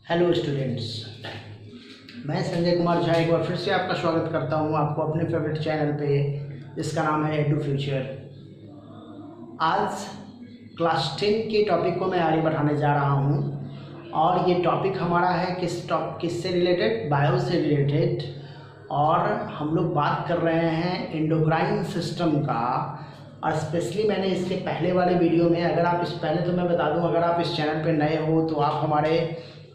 Hello students, मैं संजय कुमार झा एक बार फिर से आपका स्वागत करता हूं आपको अपने फेवरेट चैनल पे जिसका नाम है एडू फ्यूचर। आज क्लास 10 के टॉपिक को मैं आगे बढ़ाने जा रहा हूं और ये टॉपिक हमारा है किससे रिलेटेड, बायो से रिलेटेड। और हम लोग बात कर रहे हैं एंडोक्राइन सिस्टम का। और स्पेशली मैंने इसके पहले वाले वीडियो में, अगर आप तो मैं बता दूं, अगर आप इस चैनल पे नए हो तो आप हमारे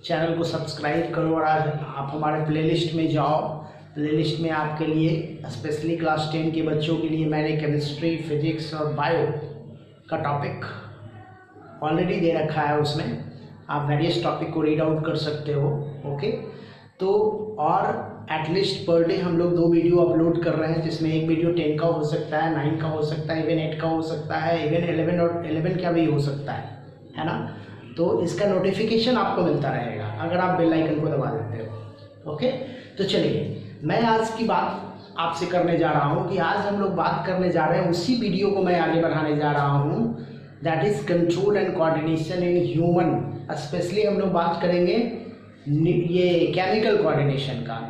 चैनल को सब्सक्राइब करो और आज आप हमारे प्लेलिस्ट में जाओ। प्लेलिस्ट में आपके लिए स्पेशली क्लास 10 के बच्चों के लिए मैंने केमिस्ट्री, फिजिक्स और बायो का टॉपिक ऑलरेडी दे रखा है। उसमें आप वेरियस टॉपिक को रीड आउट कर सकते हो। ओके, तो और एटलीस्ट पर डे हम लोग 2 वीडियो अपलोड कर रहे हैं, जिसमें एक वीडियो 10 का हो सकता है, 9 का हो सकता है, इवन 8 का हो सकता है, इवन 11 का भी हो सकता है ना। तो इसका नोटिफिकेशन आपको मिलता रहेगा अगर आप बेल आइकन को दबा देते हो। ओके, तो चलिए मैं आज की बात आपसे करने जा रहा हूँ कि आज हम लोग बात करने जा रहे हैं, उसी वीडियो को मैं आगे बढ़ाने जा रहा हूँ, that is control and coordination in human. Specially हम लोग बात करेंगे ये केमिकल कोऑर्डिनेशन का।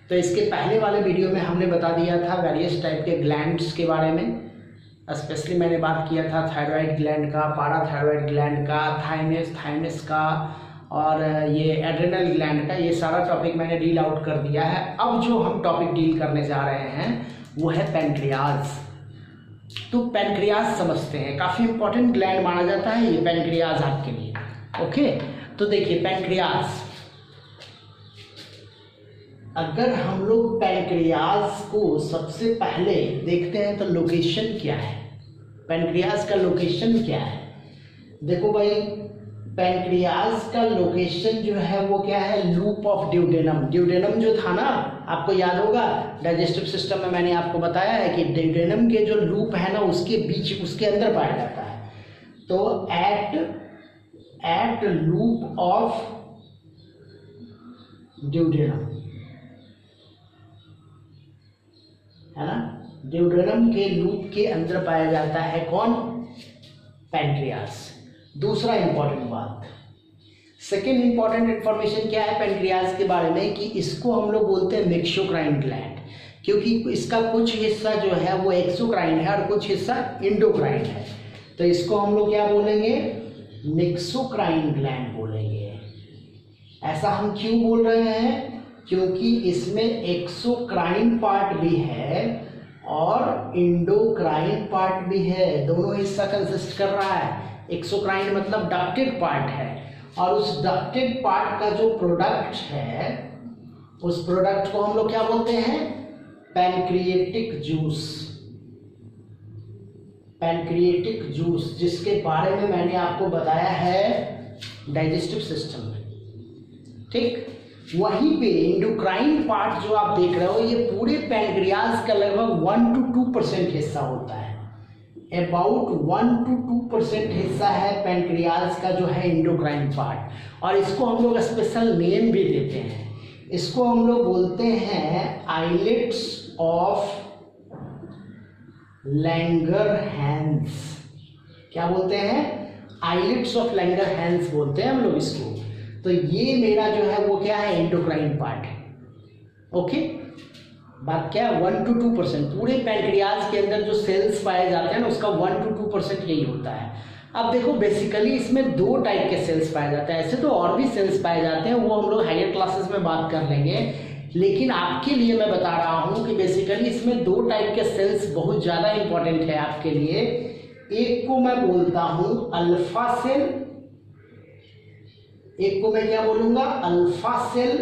तो इसके पहले वाले वीडियो में हमने बता दिया था वेरियस टाइप के ग्लैंड्स के बारे में। स्पेशली मैंने बात किया था थायराइड ग्लैंड का, पाराथायराइड ग्लैंड का, थाइमस का और ये एड्रेनल ग्लैंड का। ये सारा टॉपिक मैंने डील आउट कर दिया है। अब जो हम टॉपिक डील करने जा रहे हैं वो है पैनक्रियाज। तो पैनक्रियाज समझते हैं, काफ़ी इंपॉर्टेंट ग्लैंड माना जाता है ये पैनक्रियाज आपके लिए। ओके, तो देखिए पैनक्रियाज, अगर हम लोग पैनक्रियाज को सबसे पहले देखते हैं तो लोकेशन क्या है, पैनक्रियाज का लोकेशन क्या है। देखो भाई, पैनक्रियाज का लोकेशन जो है वो क्या है, लूप ऑफ ड्यूडेनम। ड्यूडेनम जो था ना, आपको याद होगा डाइजेस्टिव सिस्टम में मैंने आपको बताया है कि ड्यूडेनम के जो लूप है ना उसके बीच, उसके अंदर पाया जाता है। तो एट लूप ऑफ ड्यूडेनम है ना, ड्यूडेनम के लूप के अंदर पाया जाता है कौन, पैनक्रियाज। दूसरा इंपॉर्टेंट बात, सेकेंड इंपॉर्टेंट इंफॉर्मेशन क्या है पैनक्रियाज के बारे में, कि इसको हम लोग बोलते हैं मेक्सोक्राइन ग्लैंड, क्योंकि इसका कुछ हिस्सा जो है वो एक्सोक्राइन है और कुछ हिस्सा इंडोक्राइन है। तो इसको हम लोग क्या बोलेंगे, मेक्सोक्राइन ग्लैंड बोलेंगे। ऐसा हम क्यों बोल रहे हैं, क्योंकि इसमें एक्सोक्राइन पार्ट भी है और इंडोक्राइन पार्ट भी है, दोनों हिस्सा कंसिस्ट कर रहा है। एक्सोक्राइन मतलब डक्टेड पार्ट है और उस डक्टेड पार्ट का जो प्रोडक्ट है, उस प्रोडक्ट को हम लोग क्या बोलते हैं, पैनक्रिएटिक जूस। पैनक्रिएटिक जूस, जिसके बारे में मैंने आपको बताया है डाइजेस्टिव सिस्टम में। ठीक, वहीं पे इंडोक्राइन पार्ट जो आप देख रहे हो, ये पूरे पैनक्रियाज का लगभग 1 to 2% हिस्सा होता है। अबाउट 1 to 2% हिस्सा है पैनक्रियाज का जो है इंडोक्राइन पार्ट। और इसको हम लोग स्पेशल नेम भी देते हैं, इसको हम लोग बोलते हैं आइलेट्स ऑफ लैंगरहैंस। क्या बोलते हैं, आइलेट्स ऑफ लैंगरहैंस बोलते हैं हम लोग इसको। तो ये मेरा जो है वो क्या है, एंडोक्राइन पार्ट है। ओके, बात क्या है, 1 to 2%। पूरे पैनक्रियाज के अंदर जो सेल्स पाए जाते हैं ना, उसका 1 to 2% यही होता है। अब देखो, बेसिकली इसमें 2 टाइप के सेल्स पाए जाते हैं। ऐसे तो और भी सेल्स पाए जाते हैं, वो हम लोग हायर क्लासेस में बात कर लेंगे, लेकिन आपके लिए मैं बता रहा हूँ कि बेसिकली इसमें 2 टाइप के सेल्स बहुत ज़्यादा इंपॉर्टेंट है आपके लिए। एक को मैं बोलता हूँ अल्फा सेल, एक को मैं क्या बोलूंगा, अल्फा सेल,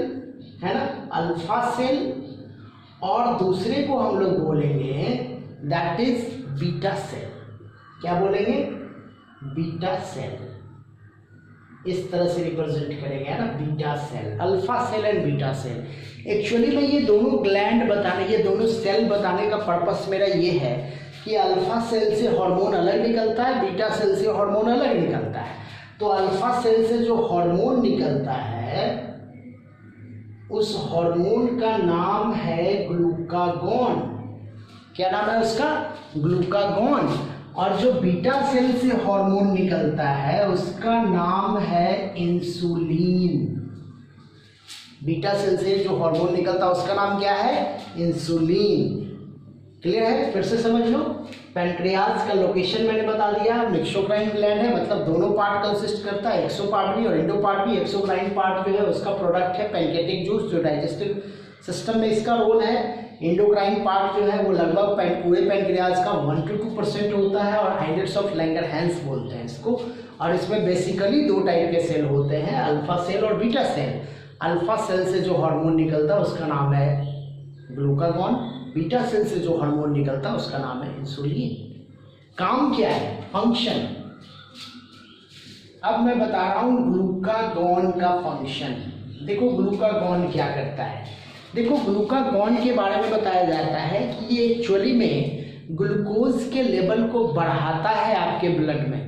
है ना, अल्फा सेल। और दूसरे को हम लोग बोलेंगे दैट इज बीटा सेल। क्या बोलेंगे, बीटा सेल। इस तरह से रिप्रेजेंट करेंगे, है ना, beta cell, alpha cell and beta cell. Actually में ये दोनों ग्लैंड बताने, ये दोनों सेल बताने का पर्पस मेरा ये है कि अल्फा सेल से हार्मोन अलग निकलता है, बीटा सेल से हार्मोन अलग निकलता है। तो अल्फा सेल से जो हार्मोन निकलता है, उस हार्मोन का नाम है ग्लूकागॉन। क्या नाम है उसका, ग्लूकागॉन। और जो बीटा सेल से हार्मोन निकलता है उसका नाम है इंसुलिन। बीटा सेल से जो हार्मोन निकलता है उसका नाम क्या है? इंसुलिन। क्लियर है? फिर से समझ लो। पैनक्रियाज का लोकेशन मैंने बता दिया, मेक्सोक्राइन ग्लैंड है, मतलब दोनों पार्ट कंसिस्ट करता है, एक्सो पार्ट भी और एंडो पार्ट भी। एक्सोक्राइन पार्ट जो है उसका प्रोडक्ट है पैनक्रियाटिक जूस, जो डाइजेस्टिव सिस्टम में इसका रोल है। एंडोक्राइन पार्ट जो है वो लगभग पूरे पैनक्रियाज का 1 to 2% होता है, और हाइड्रेट्स ऑफ लैंगरहैंस बोलते हैं इसको। और इसमें बेसिकली 2 टाइप के सेल होते हैं, अल्फा सेल और बीटा सेल। अल्फा सेल से जो हार्मोन निकलता है उसका नाम है ग्लूकागॉन, बीटा सेल से जो हार्मोन निकलता है उसका नाम है इंसुलिन। काम क्या है? फंक्शन। अब मैं बता रहा हूं ग्लूकागॉन का फंक्शन। देखो ग्लूकागॉन क्या करता है। देखो ग्लूकागॉन के बारे में बताया जाता है कि ये एक्चुअली में ग्लूकोज के लेवल को बढ़ाता है आपके ब्लड में।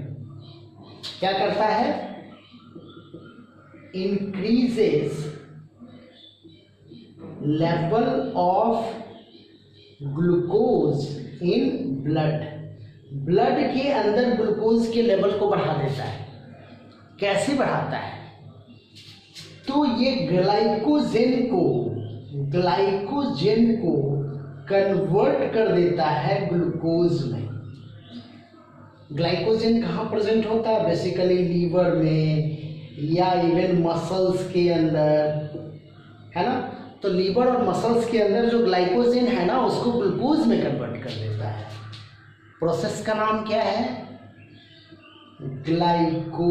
क्या करता है? Increases level of glucose in blood. Blood के अंदर ग्लूकोज के लेवल को बढ़ा देता है। कैसे बढ़ाता है? तो ये ग्लाइकोजेन को कन्वर्ट कर देता है ग्लूकोज में। ग्लाइकोजेन कहाँ प्रेजेंट होता है? बेसिकली लीवर में या इवन मसल्स के अंदर, है ना। तो लीवर और मसल्स के अंदर जो ग्लाइकोजेन है ना उसको ग्लूकोज में कन्वर्ट कर देता है। प्रोसेस का नाम क्या है? ग्लाइकोजेनोलाइसिस,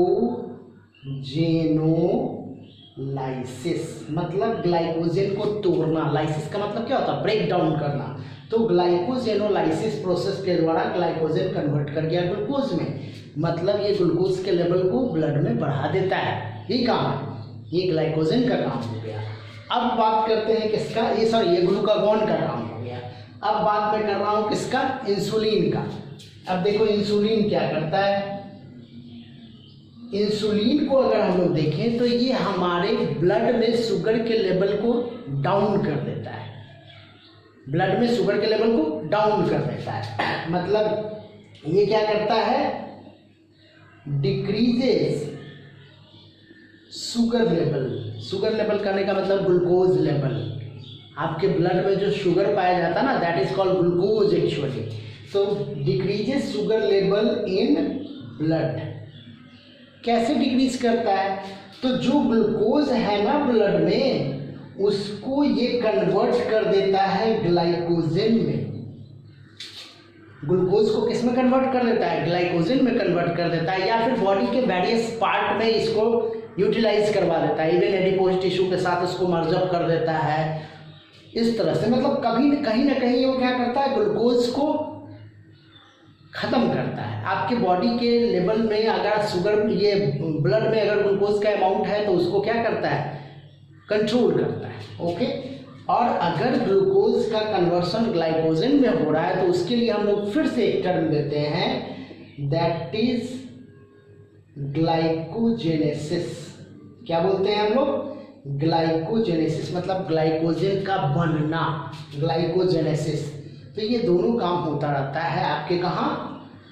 मतलब ग्लाइकोजेन को तोड़ना। लाइसिस का मतलब क्या होता है? ब्रेक डाउन करना। तो ग्लाइकोजेनोलाइसिस प्रोसेस के द्वारा ग्लाइकोजेन कन्वर्ट कर गया ग्लूकोज में, मतलब ये ग्लूकोज के लेवल को ब्लड में बढ़ा देता है। ये काम है, ये ग्लाइकोजेन का काम हो गया। अब बात करते हैं किसका? ये ग्लूकागॉन का काम हो गया। अब बात मैं कर रहा हूँ किसका? इंसुलिन का। अब देखो इंसुलिन क्या करता है। इंसुलिन को अगर हम लोग देखें तो ये हमारे ब्लड में शुगर के लेवल को डाउन कर देता है। ब्लड में शुगर के लेवल को डाउन कर देता है, मतलब ये क्या करता है? Decreases sugar level. Sugar level करने का मतलब ग्लूकोज लेवल। आपके ब्लड में जो शुगर पाया जाता है ना, that is called glucose actually. तो decreases sugar level in blood. कैसे डिक्रीज करता है? तो जो ग्लूकोज है ना ब्लड में उसको ये कन्वर्ट कर देता है ग्लाइकोजेन में। ग्लूकोज को किस में कन्वर्ट कर देता है? ग्लाइकोजेन में कन्वर्ट कर देता है, या फिर बॉडी के वेरियस पार्ट में इसको यूटिलाइज करवा देता है। इवन एडिपोज टिश्यू के साथ उसको मर्जअप कर देता है। इस तरह से मतलब कहीं ना कहीं वो क्या करता है? ग्लूकोज को खत्म करता है। आपके बॉडी के लेवल में अगर शुगर, ये ब्लड में अगर ग्लूकोज का अमाउंट है तो उसको क्या करता है? कंट्रोल करता है। ओके। और अगर ग्लूकोज का कन्वर्सन ग्लाइकोजेन में हो रहा है तो उसके लिए हम लोग फिर से एक टर्म देते हैं, दैट इज ग्लाइकोजेनेसिस। क्या बोलते हैं हम लोग? ग्लाइकोजेनेसिस, मतलब ग्लाइकोजेन का बनना, ग्लाइकोजेनेसिस। तो ये दोनों काम होता रहता है आपके कहाँ?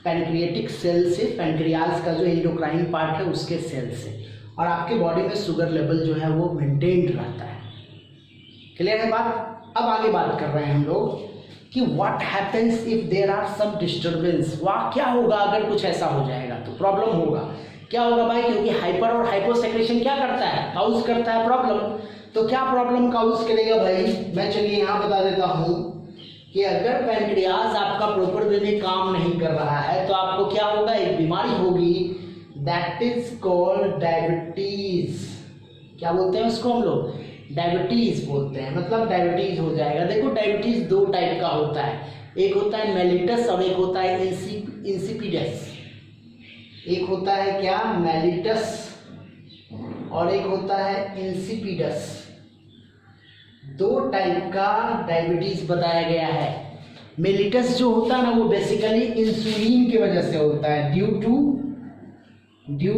पैनक्रियाटिक सेल से, पैनक्रियाज का जो एंडोक्राइन पार्ट है उसके सेल से, और आपके बॉडी में शुगर लेवल जो है वो मेंटेन्ड रहता है। क्लियर है बात? अब आगे बात कर रहे हैं हम लोग कि what happens if there are some disturbance. वाह, क्या होगा अगर कुछ ऐसा हो जाएगा तो प्रॉब्लम होगा। क्या होगा भाई? क्योंकि हाइपर और हाइपोसेक्रेशन क्या करता है? काउज करता है प्रॉब्लम। तो क्या प्रॉब्लम काउज करेगा भाई? मैं चलिए यहाँ बता देता हूँ कि अगर पैनक्रियाज आपका प्रॉपर वे में काम नहीं कर रहा है तो आपको क्या होगा? एक बीमारी होगी, दैट इज कॉल्ड डायबिटीज। क्या बोलते हैं उसको हम लोग? डायबिटीज बोलते हैं, मतलब डायबिटीज हो जाएगा। देखो डायबिटीज 2 टाइप का होता है, एक होता है मेलिटस और एक होता है इंसिपिडस। एक होता है क्या? मेलिटस, और एक होता है इंसिपिडस। 2 टाइप का डायबिटीज बताया गया है। मेलिटस जो होता है ना वो बेसिकली इंसुलिन की वजह से होता है, ड्यू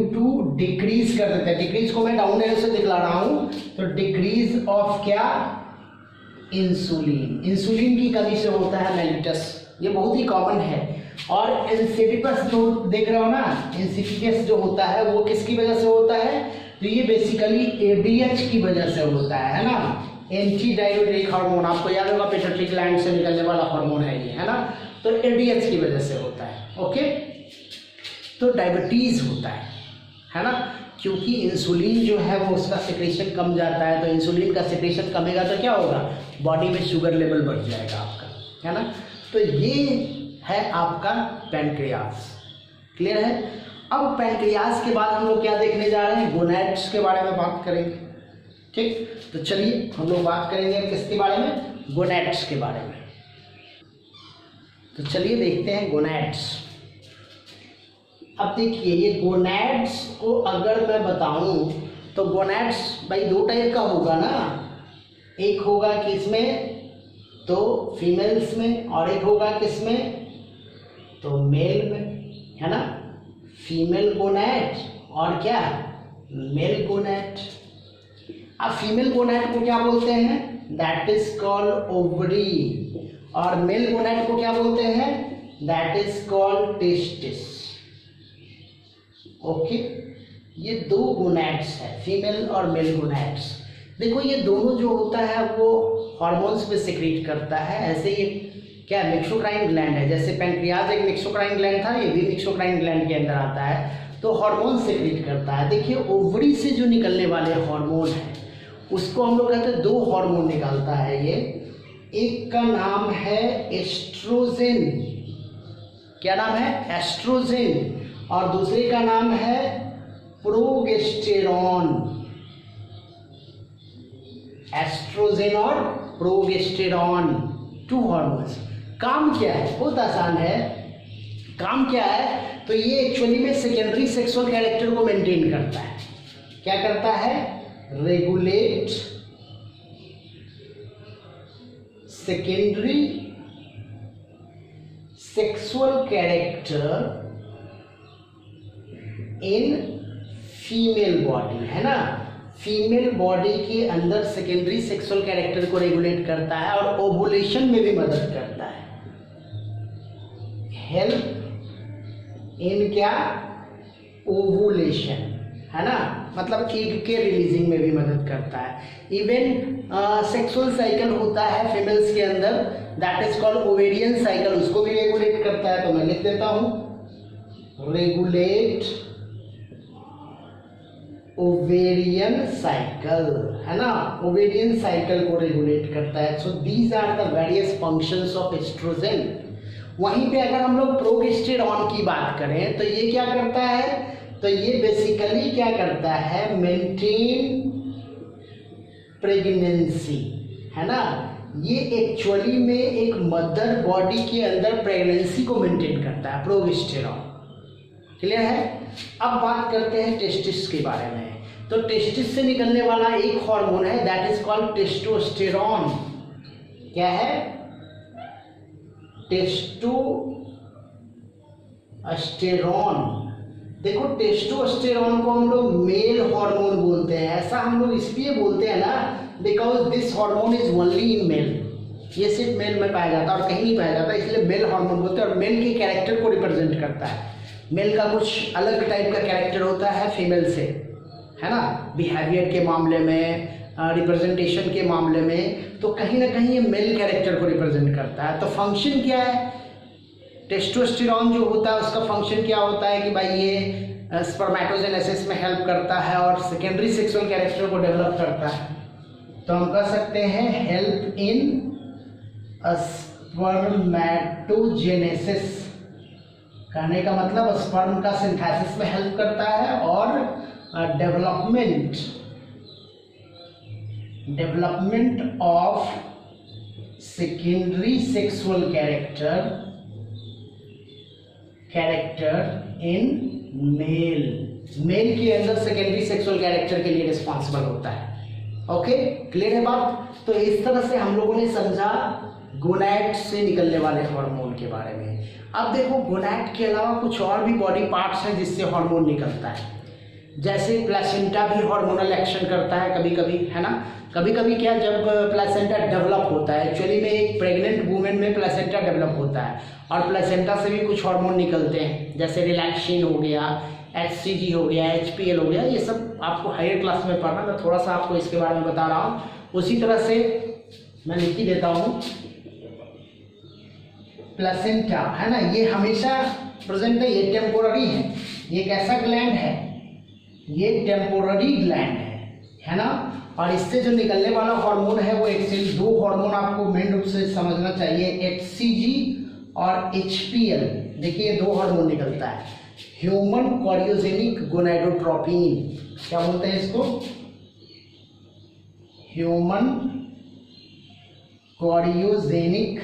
टू डिक्रीज कर देता है। डिक्रीज को मैं डाउन एरो से दिखला रहा हूं, तो डिक्रीज ऑफ क्या? इंसुलिन। इंसुलिन की कमी से होता है मेलिटस, ये बहुत ही कॉमन है। और इंसिपिडस जो देख रहे हो ना, इंसिपिडस जो होता है वो किसकी वजह से होता है? तो ये बेसिकली एडीएच की वजह से होता है ना, एंटी डाययूरेटिक हार्मोन, आपको याद होगा पिट्यूटरी ग्लैंड से निकलने वाला हार्मोन है ये, है ना, तो एडीएच की वजह से होता है। ओके, तो डायबिटीज होता है ना, क्योंकि इंसुलिन जो है वो उसका सिक्रेशन कम जाता है, तो इंसुलिन का सिक्रेशन कमेगा तो क्या होगा, बॉडी में शुगर लेवल बढ़ जाएगा आपका, है ना। तो ये है आपका पैनक्रियास। क्लियर है। अब पैनक्रियास के बाद हम लोग क्या देखने जा रहे हैं, गोनैड्स के बारे में बात करेंगे। ठीक, तो चलिए हम लोग बात करेंगे किसके बारे में, गोनैड्स के बारे में। तो चलिए देखते हैं गोनैड्स। अब देखिए ये गोनैड्स को अगर मैं बताऊं तो गोनैड्स भाई दो टाइप का होगा ना, एक होगा किसमें, तो फीमेल्स में, और एक होगा किसमें, तो मेल में, है ना, फीमेल गोनैड और क्या, मेल गोनैड। अब फीमेल गोनैड को क्या बोलते हैं, दैट इज कॉल्ड ओवरी, और मेल गोनैड को क्या बोलते हैं, that is called testis. Okay, ये दो गोनैड्स है, फीमेल और मेल गोनैड्स। देखो ये दोनों जो होता है वो हार्मोन्स में सिक्रीट करता है। ऐसे ये क्या मिक्सोक्राइन ग्लैंड है, जैसे पैनक्रियाज एक मिक्सोक्राइन ग्लैंड था, ये भी मिक्सोक्राइन ग्लैंड के अंदर आता है, तो हार्मोन सिक्रीट करता है। देखिए ओवरी से जो निकलने वाले हार्मोन है उसको हम लोग कहते हैं, दो हार्मोन निकालता है ये, एक का नाम है एस्ट्रोजेन, क्या नाम है, एस्ट्रोजेन, और दूसरे का नाम है प्रोगेस्टेरॉन। एस्ट्रोजेन और प्रोगेस्टेरॉन, टू हार्मोन्स। काम क्या है, बहुत आसान है, काम क्या है, तो ये एक्चुअली में सेकेंडरी सेक्सुअल कैरेक्टर को मेंटेन करता है। क्या करता है, regulate secondary sexual character in female body, है ना, फीमेल बॉडी के अंदर सेकेंडरी सेक्सुअल कैरेक्टर को रेगुलेट करता है और ओवुलेशन में भी मदद करता है, हेल्प इन क्या, ओवुलेशन, है ना, मतलब एग के रिलीजिंग में भी मदद करता है। इवन सेक्सुअल साइकिल होता है फीमेल्स के अंदर, that is called ovarian cycle, उसको भी रेगुलेट करता है। तो मैं लिख देता हूं, रेगुलेट ओवेरियन साइकिल, है ना, ओवेरियन साइकिल को रेगुलेट करता है। So these are the various functions of estrogen. वहीं पे अगर हम लोग प्रोगेस्टेरॉन की बात करें तो ये क्या करता है, तो ये बेसिकली क्या करता है, मेंटेन प्रेगनेंसी, है ना, ये एक्चुअली में एक मदर बॉडी के अंदर प्रेगनेंसी को मेंटेन करता है प्रोगेस्टेरॉन। क्लियर है। अब बात करते हैं टेस्टिस के बारे में। तो टेस्टिस से निकलने वाला एक हार्मोन है, दैट इज कॉल्ड टेस्टोस्टेरॉन। क्या है, टेस्टोस्टेरॉन। देखो टेस्टोस्टेरॉन को हम लोग मेल हार्मोन बोलते हैं। ऐसा हम लोग इसलिए बोलते हैं ना, because this hormone is only in male, ये सिर्फ मेल में पाया जाता है और कहीं नहीं पाया जाता, इसलिए मेल हार्मोन बोलते हैं। और मेल के कैरेक्टर को रिप्रेजेंट करता है। मेल का कुछ अलग टाइप का कैरेक्टर होता है फीमेल से, है ना, बिहेवियर के मामले में, रिप्रेजेंटेशन के मामले में, तो कहीं ना कहीं ये मेल कैरेक्टर को रिप्रेजेंट करता है। तो फंक्शन क्या है, टेस्टोस्टेरॉन जो होता है उसका फंक्शन क्या होता है कि भाई ये स्पर्मेटोजेनेसिस में हेल्प करता है और सेकेंडरी सेक्सुअल कैरेक्टर को डेवलप करता है। तो हम कह सकते हैं हेल्प इन स्पर्मेटोजेनेसिस, कहने का मतलब स्पर्म का सिंथेसिस में हेल्प करता है और development of secondary sexual character in male के अंदर सेकेंडरी सेक्सुअल कैरेक्टर के लिए रिस्पॉन्सिबल होता है। ओके, क्लियर है बात। तो इस तरह से हम लोगों ने समझा गोनैड से निकलने वाले हार्मोन के बारे में। अब देखो गोनैड के अलावा कुछ और भी बॉडी पार्ट्स हैं जिससे हार्मोन निकलता है। जैसे प्लेसेंटा भी हार्मोनल एक्शन करता है कभी कभी, है ना, कभी कभी क्या, जब प्लेसेंटा डेवलप होता है, एक्चुअली में एक प्रेग्नेंट वुमेन में प्लेसेंटा डेवलप होता है और प्लेसेंटा से भी कुछ हार्मोन निकलते हैं, जैसे रिलैक्सिन हो गया, HCG हो गया, HPL हो गया, ये सब आपको हायर क्लास में पढ़ना, मैं थोड़ा सा आपको इसके बारे में बता रहा हूँ। उसी तरह से मैं लिख ही देता हूँ प्लेसेंटा, है ना, ये हमेशा प्रेजेंट है, ये टेम्पोररी है, ये कैसा ग्लैंड है, ये टेम्पोररी ग्लैंड है ना। और इससे जो निकलने वाला हार्मोन है वो एक्चुअली दो हार्मोन आपको मेन रूप से समझना चाहिए, HCG और HPL। देखिए दो हार्मोन निकलता है, ह्यूमन कोरियोजेनिक गोनाडोट्रोपिन, क्या बोलते हैं इसको, ह्यूमन कोरियोजेनिक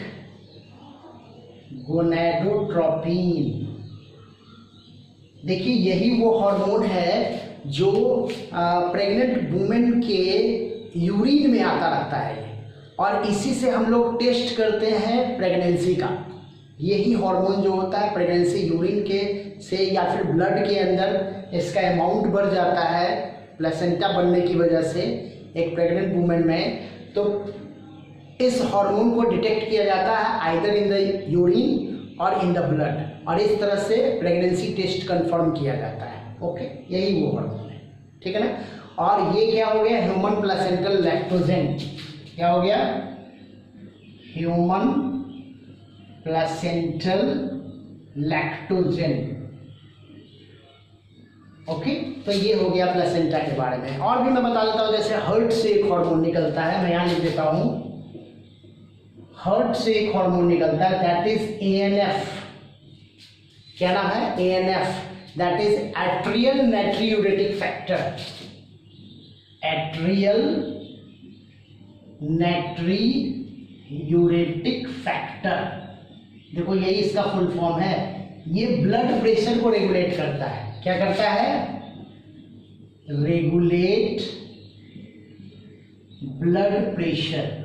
गोनाडोट्रोपिन। देखिए यही वो हार्मोन है जो प्रेग्नेंट वुमेन के यूरिन में आता रहता है, और इसी से हम लोग टेस्ट करते हैं प्रेगनेंसी का। यही हार्मोन जो होता है प्रेगनेंसी यूरिन के से या फिर ब्लड के अंदर इसका अमाउंट बढ़ जाता है प्लेसेंटा बनने की वजह से एक प्रेग्नेंट वुमेन में, तो इस हार्मोन को डिटेक्ट किया जाता है आइदर इन द यूरिन और इन द ब्लड, और इस तरह से प्रेगनेंसी टेस्ट कंफर्म किया जाता है। ओके, यही वो हार्मोन है, ठीक है ना। और ये क्या हो गया, ह्यूमन प्लेसेंटल लैक्टोजेन, क्या हो गया, ह्यूमन प्लेसेंटल लैक्टोजेन। ओके, तो ये हो गया प्लेसेंटा के बारे में। और भी मैं बता देता हूँ, जैसे हार्ट से एक हार्मोन निकलता है, मैं यहाँ लिख देता हूँ, हार्ट से एक हार्मोन निकलता है, दैट इज ANF। क्या नाम है, ANF, that is atrial natriuretic factor, atrial natriuretic factor. देखो यही इसका फुल फॉर्म है, ये ब्लड प्रेशर को रेगुलेट करता है। क्या करता है, regulate blood pressure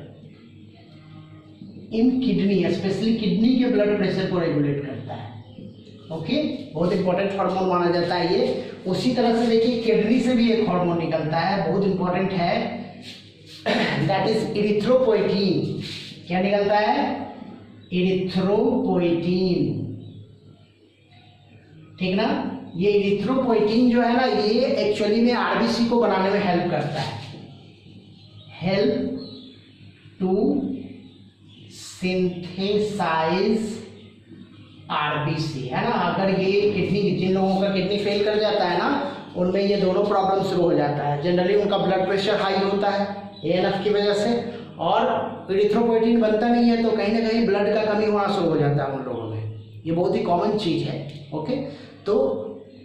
in kidney, specially kidney के ब्लड प्रेशर को रेगुलेट करता है। ओके, बहुत इंपॉर्टेंट हार्मोन माना जाता है ये। उसी तरह से देखिए किडनी से भी एक हार्मोन निकलता है, बहुत इंपॉर्टेंट है, दैट इज इरिथ्रोपोएटिन। क्या निकलता है, इरिथ्रोपोएटिन, ठीक ना। ये इरिथ्रोपोएटिन जो है ना, ये एक्चुअली में आरबीसी को बनाने में हेल्प करता है, हेल्प टू सिंथेसाइज आरबीसी, है ना। अगर ये किडनी, जिन लोगों का किडनी फेल कर जाता है ना, उनमें ये दोनों प्रॉब्लम शुरू हो जाता है। जनरली उनका ब्लड प्रेशर हाई होता है ANF की वजह से, और इरिथ्रोपोएटिन बनता नहीं है, तो कहीं ना कहीं ब्लड का कमी होना शुरू हो जाता है उन लोगों में। ये बहुत ही कॉमन चीज़ है। ओके, तो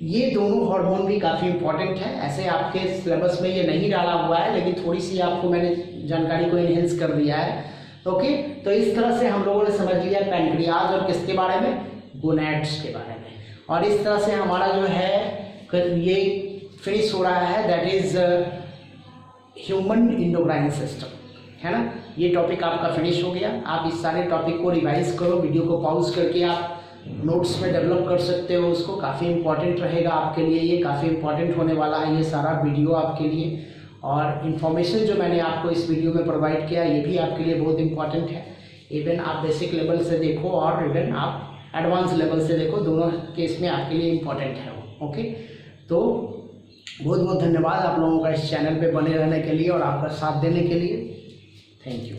ये दोनों हार्मोन भी काफ़ी इंपॉर्टेंट है। ऐसे आपके सिलेबस में ये नहीं डाला हुआ है, लेकिन थोड़ी सी आपको मैंने जानकारी को इनहेंस कर दिया है। ओके, तो इस तरह से हम लोगों ने समझ लिया पैंक्रियाज और किसके बारे में, गोनैड्स के बारे में। और इस तरह से हमारा जो है ये फिनिश हो रहा है, that is human endocrine system, है ना। ये टॉपिक आपका फिनिश हो गया। आप इस सारे टॉपिक को रिवाइज करो, वीडियो को पॉज करके आप नोट्स में डेवलप कर सकते हो उसको, काफ़ी इंपॉर्टेंट रहेगा आपके लिए, ये काफ़ी इंपॉर्टेंट होने वाला है ये सारा वीडियो आपके लिए। और इन्फॉर्मेशन जो मैंने आपको इस वीडियो में प्रोवाइड किया, ये भी आपके लिए बहुत इंपॉर्टेंट है। इवन आप बेसिक लेवल से देखो और इवन आप एडवांस लेवल से देखो, दोनों केस में आपके लिए इम्पॉर्टेंट है वो। ओके, तो बहुत बहुत धन्यवाद आप लोगों का इस चैनल पे बने रहने के लिए और आपका साथ देने के लिए। Thank you.